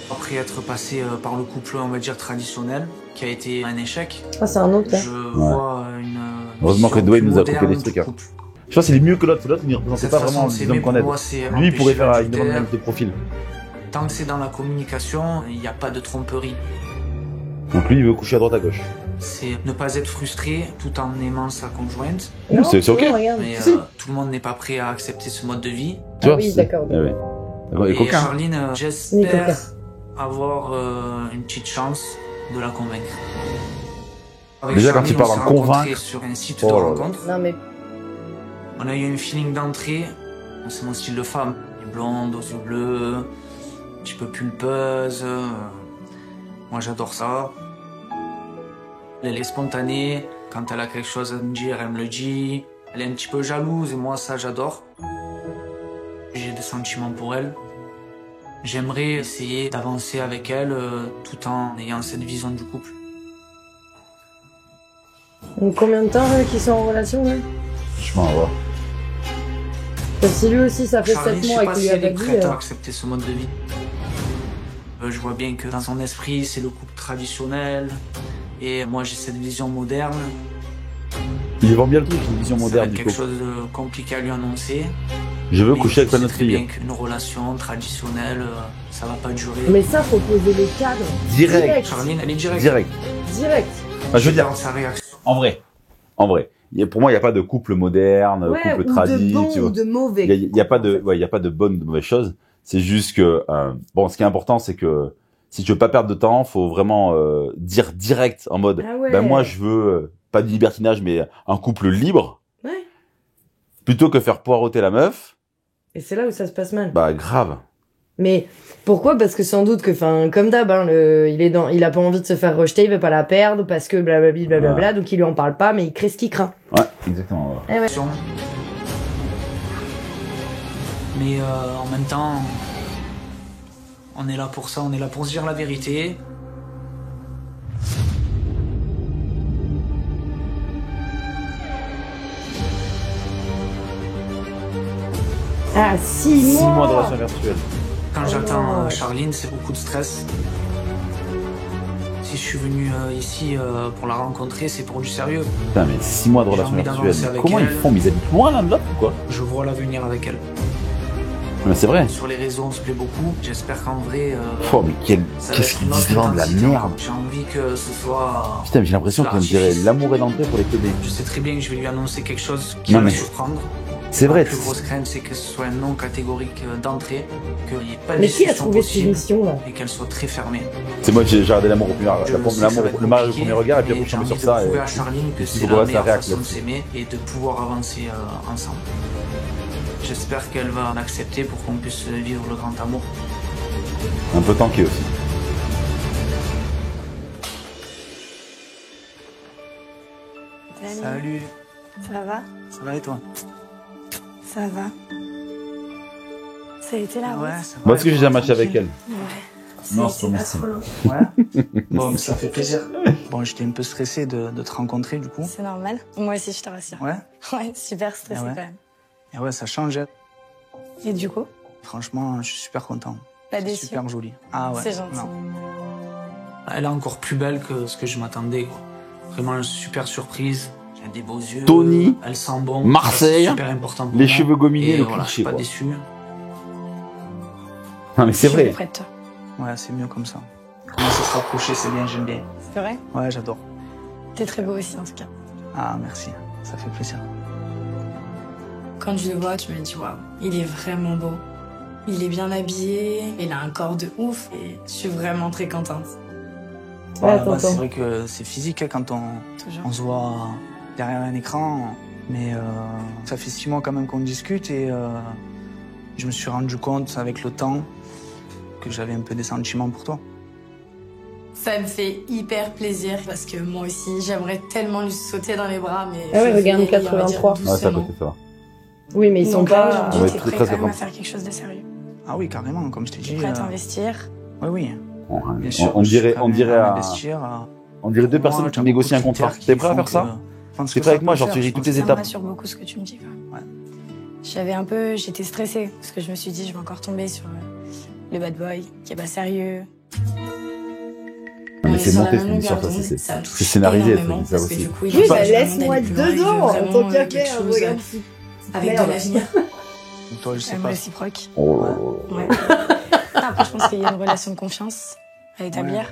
Après être passé par le couple, on va dire, traditionnel, qui a été un échec, Ah, c'est un autre, là. je vois une Heureusement que vision Dwayne plus nous a coupé moderne les du trucs. Hein. couple. Je pense qu'il est mieux que l'autre. L'autre, il ne représentait Cette pas façon vraiment de s'aimer, l'homme qu'on pour aide. moi, c'est Lui, il pourrait faire une l'adultère. demande de profil. Tant que c'est dans la communication, il n'y a pas de tromperie. Donc lui, il veut coucher à droite à gauche. C'est ne pas être frustré tout en aimant sa conjointe. Non, c'est ok. non, regarde. Mais Si. tout le monde n'est pas prêt à accepter ce mode de vie. Tu Ah vois, oui, c'est- d'accord. Ah ouais. D'accord, il est Et coquin. Charline, Il est j'espère coquin. avoir une petite chance de la convaincre. Avec Déjà, quand Charline, il parle on s'est en convaincre- rencontrés sur un site Oh de là là. rencontre. Non, mais On a eu un feeling d'entrée. C'est mon style de femme. Elle est blonde, aux yeux bleus, un petit peu pulpeuse. Moi, j'adore ça. Elle est spontanée. Quand elle a quelque chose à me dire, elle me le dit. Elle est un petit peu jalouse et moi, ça, j'adore. J'ai des sentiments pour elle. J'aimerais essayer d'avancer avec elle tout en ayant cette vision du couple. donc, combien de temps qu'ils sont en relation, là? Franchement, on va voir. Parce que si lui aussi, ça fait Charline, 7 je sais mois et pas qu'il si lui a elle pas est dit... prête à accepter ce mode de vie. Je vois bien que dans son esprit, c'est le couple traditionnel. Et moi, j'ai cette vision moderne. Il vend bien le truc, une vision Ça va moderne être du quelque couple. chose de compliqué à lui annoncer. Je veux Mais coucher avec je sais notre très bien fille. qu'une relation traditionnelle, ça va pas durer. Mais ça, faut poser le cadre. Direct. Charline, elle est directe. Direct. Direct. Enfin, je veux dire, Dans sa réaction. en vrai. En vrai. Pour moi, il n'y a pas de couple moderne, Ouais, couple ou de tradi, bon tu vois. ou de mauvais. Il y a pas de, ouais, il y a pas de bonne ou de mauvaise chose. C'est juste que, bon, ce qui est important, c'est que si tu veux pas perdre de temps, faut vraiment dire direct en mode, Ah ouais. ben moi, je veux pas de libertinage, mais un couple libre, Ouais. plutôt que faire poireauter la meuf. Et c'est là où ça se passe mal. Bah grave. Mais pourquoi? Parce que sans doute que, enfin, comme d'hab, hein, il a pas envie de se faire rejeter, il veut pas la perdre parce que blablabla, blablabla, donc il lui en parle pas, mais il crée ce qu'il craint. Ouais, exactement. Ouais. Eh ouais. Mais en même temps, on est là pour ça, on est là pour se dire la vérité. Ah, 6 6 mois. mois de relation virtuelle. Quand Oh j'attends non. Charline, c'est beaucoup de stress. Si je suis venu ici pour la rencontrer, c'est pour du sérieux. Putain, mais 6 mois de J'ai relation envie virtuelle. d'avancer Mais avec comment ils elle. font? Mais ils habitent loin l'un de l'autre ou quoi? Je vois l'avenir avec elle. Mais c'est vrai. Sur les réseaux, on se plaît beaucoup. J'espère qu'en vrai, Oh, mais ça va qu'est-ce être qu'ils une autre disent là, de la intensité merde. encore. J'ai envie que ce soit... Putain, mais j'ai l'impression qu'on dirait l'amour est d'entrée pour les PD. Je sais très bien que je vais lui annoncer quelque chose qui Non, va mais- le surprendre. C'est vrai. La plus grosse crainte, c'est que ce soit un non catégorique d'entrée, qu'il n'y ait pas de Mais qui a discussion trouvé cette possible émission, là? et qu'elle soit très fermée. C'est moi, j'ai regardé l'amour au premier regard. Je sais que ça va être Le mariage au compliqué, premier regard, et puis après, mais je suis tombé j'ai sur envie ça. de prouver Et... à Charline que il c'est faut la voir sa meilleure réaction façon de là-dessus. s'aimer et de pouvoir avancer ensemble. J'espère qu'elle va en accepter pour qu'on puisse vivre le grand amour. Un peu tanké aussi. Salut, Ça va? ça va et toi? Ça va. Ça a été la route? Ouais, ça va. Moi, est-ce que j'ai déjà matché avec elle? Ouais. Non, C'est c'est pas pas mon trop long. Ouais. Bon, mais ça fait plaisir. Bon, j'étais un peu stressé de te rencontrer du coup. C'est normal. Moi aussi, je te rassure. Ouais. Ouais, super stressée Ah ouais. quand même. Et ouais, ça change. Et du coup? Franchement, je suis super content. Pas C'est déçu. super joli. Ah ouais. C'est gentil. non. Elle est encore plus belle que ce que je m'attendais, quoi. Vraiment une super surprise. Elle a des beaux yeux. Tony, Elle sent bon. Marseille, C'est super important pour les moi. cheveux gominés, Et le voilà, je cliché, suis pas quoi. déçu. Non, mais c'est Je suis vrai. près de toi. Ouais, c'est mieux comme ça. Comment ça se rapprocher, c'est bien, j'aime bien. C'est vrai? Ouais, j'adore. T'es très beau aussi, en tout cas. Ah, merci. Ça fait plaisir. Quand je le vois, tu me dis, waouh, il est vraiment beau. Il est bien habillé, il a un corps de ouf et je suis vraiment très contente. Ouais, Bah, tonton. c'est vrai que c'est physique hein, quand on Toujours. se voit derrière un écran. Mais ça fait 6 mois quand même qu'on discute et je me suis rendu compte avec le temps que j'avais un peu des sentiments pour toi. Ça me fait hyper plaisir parce que moi aussi, j'aimerais tellement lui sauter dans les bras, mais. Ah ouais, je regarde, vais, on va dire, 83. Ouais, c'est à doucement. côté de ça. Oui, mais ils sont Donc là, pas... aujourd'hui, Ouais, t'es très, prêt très quand même à content. faire quelque chose de sérieux. Ah oui, carrément, comme je t'ai T'es dit. prêt à t'investir. Oui, oui. Bien On, sûr, on je suis dirait, prêt on dirait à à, m'investir, on dirait deux Moi, personnes qui j'ai négocient un beaucoup de contrat. critères T'es qui prêt à font faire ça? que je pense T'es que prêt avec ça moi? peut Genre, le tu faire, ris toutes je les pense Ça me étapes. rassure beaucoup ce que tu me dis. Quand même. Ouais. J'étais stressée parce que je me suis dit, je vais encore tomber sur le bad boy qui est pas sérieux, mais c'est sur la monté, même cette émission, longueur ça, d'onde, c'est ça me touche scénarisé, énormément, ça parce aussi. que du coup, il Oui, a bah vraiment laisse-moi d'aller plus loin et je veux dedans, en vraiment, tant qu'à quelque faire, chose, regarde. avec de Merde. l'avenir, Toi, je sais même pas. réciproque. Oh là là. Ouais. Après, je pense qu'il y a une relation de confiance à établir.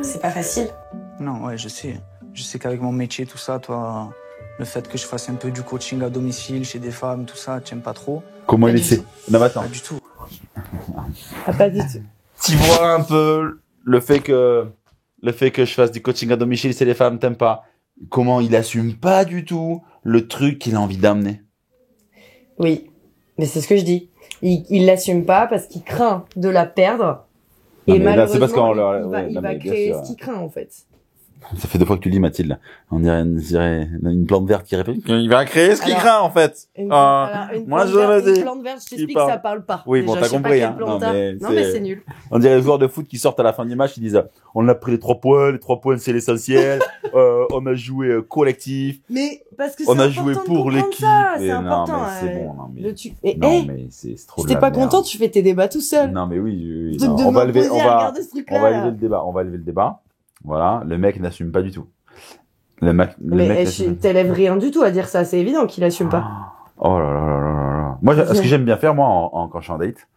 C'est pas facile. Non, ouais, je sais. Je sais qu'avec mon métier, tout ça, toi, le fait que je fasse un peu du coaching à domicile chez des femmes, tout ça, tu aimes pas trop? Comment il Pas est du fait? tout. Non, mais attends. Pas du tout. Ah, pas du tout. Tu vois un peu le fait que je fasse du coaching à domicile, c'est les femmes, t'aimes pas. Comment il assume pas du tout le truc qu'il a envie d'amener. Oui, mais c'est ce que je dis. Il l'assume pas parce qu'il craint de la perdre. Non, Et mais là, c'est malheureusement, parce qu'on il leur- va, ouais, il non, va mais bien créer sûr. ce qu'il craint, en fait. Ça fait 2 fois que tu le dis, Mathilde. On dirait une plante verte qui répète. Il va créer ce qu'il Alors, craint, en fait. Alors, une moi, plante je verte, le dis. une plante verte, je t'explique Il que parle. ça parle pas. Oui, bon, Déjà, t'as je sais pas compris, quelle hein. plante Non, t'as. mais Non, mais c'est nul. On dirait les joueurs de foot qui sortent à la fin du match, ils disent, on a pris les 3 points, c'est l'essentiel, on a joué collectif, Mais parce que on a c'est joué important de pour comprendre l'équipe. ça, Et c'est non, important. mais c'est bon, non, mais, Et, non, mais c'est trop si de t'es la pas merde. content, tu fais tes débats tout seul. Non, mais oui. Truc Non, de on va lever, m'imposer à regarder ce truc-là, on va là. lever le débat. Voilà. Le mec n'assume pas du tout. Le mec Mais n'assume pas. t'élèves rien du tout à dire ça, c'est évident qu'il assume pas. Oh là là là là là là. Moi, ce que j'aime bien faire, moi, quand je suis en date,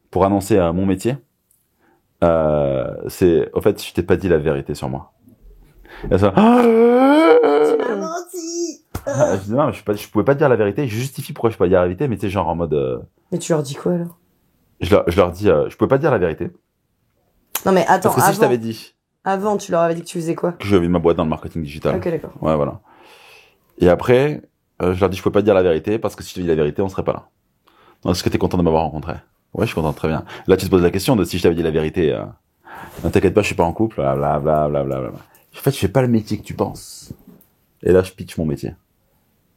pour annoncer mon métier, c'est, au fait, je t'ai pas dit la vérité sur moi. Et ça, Tu m'as menti. je dis non, mais je pouvais pas te dire la vérité. Je justifie pourquoi je peux pas dire la vérité, mais tu sais, genre en mode, Mais tu leur dis quoi, alors? je leur dis, je pouvais pas te dire la vérité. Non, mais attends, Parce que si je t'avais dit avant, tu leur avais dit que tu faisais quoi? que je vais ma boîte dans le marketing digital. Ok, d'accord. Ouais, voilà. Et après, je leur dis, je pouvais pas te dire la vérité, parce que si je te dis la vérité, on serait pas là. Donc, est-ce que t'es content de m'avoir rencontré? Ouais, je suis content, très bien. Là, tu te poses la question de si je t'avais dit la vérité, ne t'inquiète pas, je suis pas en couple, blablabla. En fait, je fais pas le métier que tu penses. Et là, je pitch mon métier.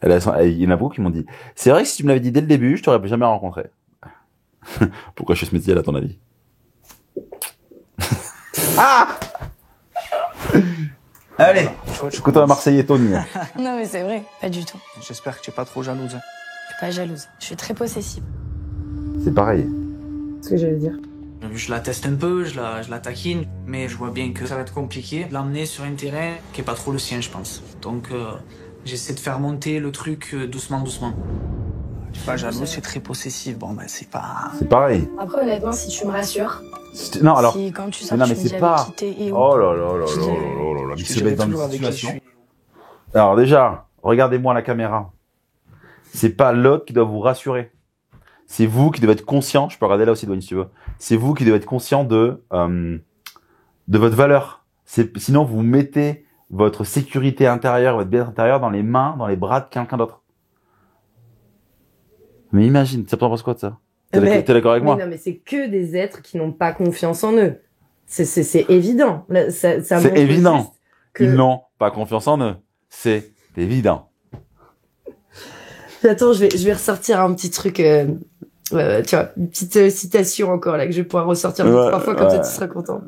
Et là, il y en a beaucoup qui m'ont dit, c'est vrai que si tu me l'avais dit dès le début, je t'aurais jamais rencontré. Pourquoi je fais ce métier, à ton avis? Ah! Allez! Tu Je côtoie Marseillais Tony. Non, mais c'est vrai, pas du tout. J'espère que tu es pas trop jalouse. Je suis pas jalouse. Je suis très possessive. C'est pareil. C'est ce que j'allais dire. Je la teste un peu, je la taquine, mais je vois bien que ça va être compliqué de l'emmener sur un terrain qui est pas trop le sien, je pense. Donc, j'essaie de faire monter le truc doucement. Je suis pas jalouse, c'est très possessif. Bon, ben, c'est pas... C'est pareil. Après, honnêtement, si tu me rassures, Non, alors. si quand tu sors, Mais non, tu mais me dis c'est avec pas. qui t'es et où. Oh là là là là Je là dirais- là là là. Je Il te se met dirai dans toujours une avec qui je situation. suis. Alors déjà, regardez-moi la caméra. C'est pas l'autre qui doit vous rassurer. C'est vous qui devez être conscient. Je peux regarder là aussi, Dwayne, si tu veux. C'est vous qui devez être conscient de votre valeur. Sinon, vous mettez votre sécurité intérieure, votre bien-être intérieur dans les mains, dans les bras de quelqu'un d'autre. Mais imagine, ça t'en penses quoi de ça? T'es d'accord avec moi? Non, mais c'est que des êtres qui n'ont pas confiance en eux. C'est évident. Là, ça C'est montre évident. juste que... Ils n'ont pas confiance en eux. C'est évident. Attends, je vais ressortir un petit truc, tu vois, une petite citation encore, là, que je vais pouvoir ressortir deux, Ouais, trois fois, comme ça ouais. tu seras content.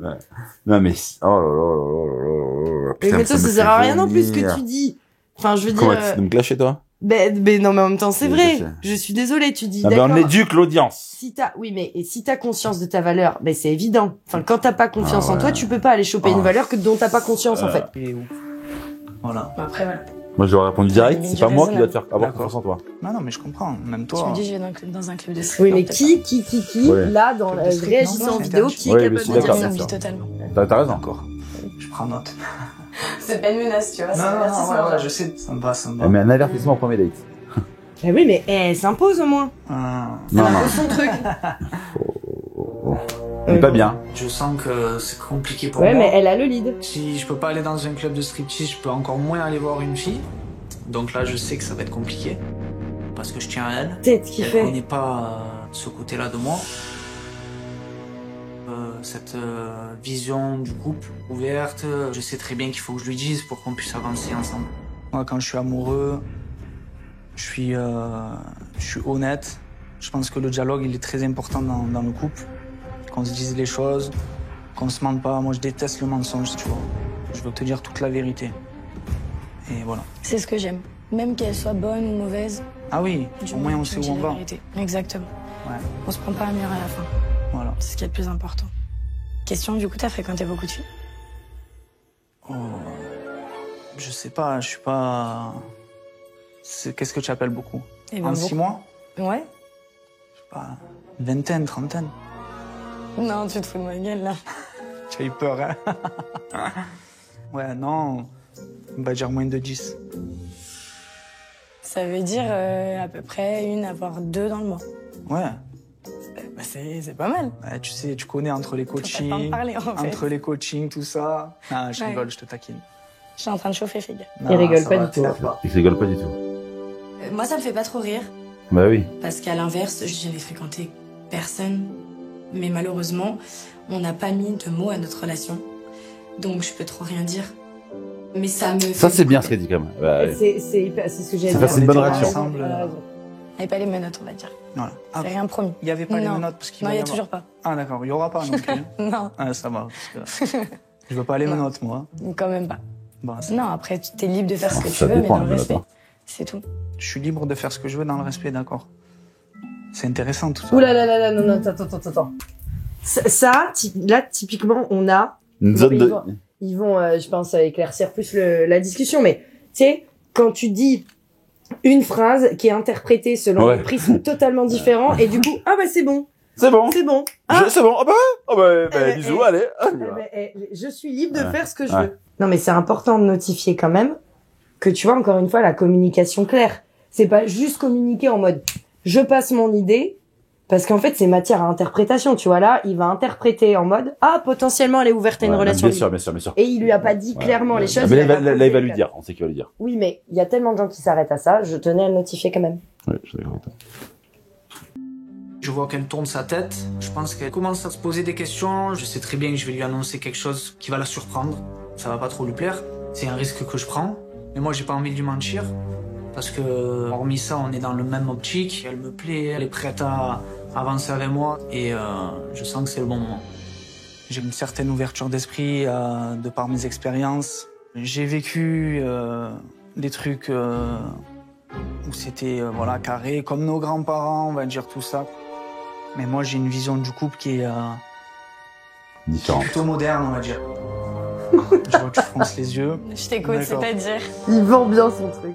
Non mais oh là là là là là. Putain, Mais toi, ça me sert fait à rien non plus ce vomir. que tu dis. Enfin, je veux Comment dire... tu de me clasher toi? Mais non, mais en même temps, c'est Oui, vrai. je sais. Je suis désolée, tu dis, Ah ben d'accord. on éduque l'audience. Oui, mais et si t'as conscience de ta valeur, ben c'est évident. Enfin, quand t'as pas confiance Ah en toi, ouais. tu peux pas aller choper une valeur dont t'as pas conscience, en fait. Et où? Voilà. Bon, après, voilà. Moi je dois répondre direct, Mais c'est du pas moi qui dois te raisonnable. faire avoir D'accord. confiance en toi. Non, mais je comprends. Même Tu toi. me dis, je vais dans un club de Oui, strip, mais peut-être qui, Ouais. là, dans Club la de strip, réagissant non, en c'est vidéo, interdit. qui est Oui, mais capable je suis de pas. dire d'accord. ça? Mon vie totalement. T'as raison. D'accord. Je prends note. C'est pas une menace, tu vois. Non, ouais, je sais. Ça me va. Mais un avertissement au premier date. Eh oui, mais elle s'impose au moins. Non, Elle non. impose son truc. Il est pas bien. Je sens que c'est compliqué pour Ouais, moi. mais elle a le lead. Si je peux pas aller dans un club de striptease, je peux encore moins aller voir une fille. Donc là, je sais que ça va être compliqué. Parce que je tiens à elle. Tête qui Elle fait. connaît pas ce côté-là de moi. Cette vision du couple ouverte, je sais très bien qu'il faut que je lui dise pour qu'on puisse avancer ensemble. Moi, quand je suis amoureux, je suis honnête. Je pense que le dialogue, il est très important dans le couple. Qu'on se dise les choses, qu'on se mente pas. Moi, je déteste le mensonge, tu vois. Je veux te dire toute la vérité. Et voilà. C'est ce que j'aime. Même qu'elle soit bonne ou mauvaise, Ah oui, du au moins moment on que tu sait me où on dis la va. vérité. Exactement. Ouais, On se prend pas à mur à la fin. voilà. C'est ce qui est le plus important. Question, du coup, t'as fréquenté beaucoup de filles? Oh, je sais pas, je suis pas... Qu'est-ce que tu appelles beaucoup? Eh ben, En 6 mois? Ouais. Pas vingtaine, trentaine. Non, tu te fous de ma gueule, là. Tu as eu peur, hein? Ouais, non, on va dire moins de 10. Ça veut dire à peu près 1 voire 2 dans le mois. Ouais. Bah, c'est pas mal. Ouais, tu sais, tu connais entre les Faut pas t'en coachings, parler, en fait. entre les coachings, tout ça. Ah, je Ouais. rigole, je te taquine. Je suis en train de chauffer, fais gaffe. Non, Il rigole ça pas va, du tout. t'énerve pas. Il rigole pas du tout. Moi, ça me fait pas trop rire. Bah oui. Parce qu'à l'inverse, je n'ai fréquenté personne. Mais malheureusement, on n'a pas mis de mots à notre relation. Donc, je peux trop rien dire. Mais ça me fait... Ça, c'est bien ce qu'elle dit quand même. Bah, ouais. C'est ce que j'ai Ça dit. fait une bonne On était réaction. ensemble, Et pas les menottes, on va dire. Voilà. Ah, C'est rien promis. il y avait pas les Non. menottes parce qu'il Non, va il y a avoir. toujours pas. Ah d'accord, il y aura pas non plus. Non, Ah ça va, parce que je veux pas les Non. menottes moi. quand même pas. Bon, Non, après, tu es libre de faire ce que tu Ça veux, mais dépend, dans le mais respect. attends. C'est tout. je suis libre de faire ce que je veux dans le respect, d'accord. C'est intéressant tout ça. Ouh là là là là, non, non, attends. Ça, là, typiquement, on a... Une Bon, zone de... Ils vont, je pense, éclaircir plus la discussion, mais tu sais, quand tu dis une phrase qui est interprétée selon Ouais. des prismes totalement différents, et du coup, ah bah c'est bon, C'est bon. c'est bon. Ah, C'est bon. Ah bah, bisous, allez. eh ben, je suis libre de Ouais. faire ce que je Ouais. veux. Non, mais c'est important de notifier quand même que tu vois, encore une fois, la communication claire. C'est pas juste communiquer en mode, je passe mon idée, parce qu'en fait, c'est matière à interprétation, tu vois. Là, il va interpréter en mode, ah, potentiellement, elle est ouverte à une Ouais, relation. bien sûr. Et il lui a pas dit Ouais. clairement les choses. Ah, mais il a pas là, il posé va lui le dire. On sait qu'il va lui dire. Oui, mais il y a tellement de gens qui s'arrêtent à ça, je tenais à le notifier quand même. Ouais, je suis d'accord avec toi. Je vois qu'elle tourne sa tête, je pense qu'elle commence à se poser des questions, je sais très bien que je vais lui annoncer quelque chose qui va la surprendre, ça va pas trop lui plaire, c'est un risque que je prends, mais moi j'ai pas envie de lui mentir, parce que hormis ça on est dans le même optique, elle me plaît, elle est prête à avancer avec moi, et je sens que c'est le bon moment. J'ai une certaine ouverture d'esprit de par mes expériences, j'ai vécu des trucs où c'était voilà carré, comme nos grands-parents, on va dire tout ça. Mais moi, j'ai une vision du couple qui est Différent. plutôt moderne, on va dire. Je vois que tu fronces les yeux. Je t'écoute, D'accord. c'est-à-dire. Il vend bien son truc.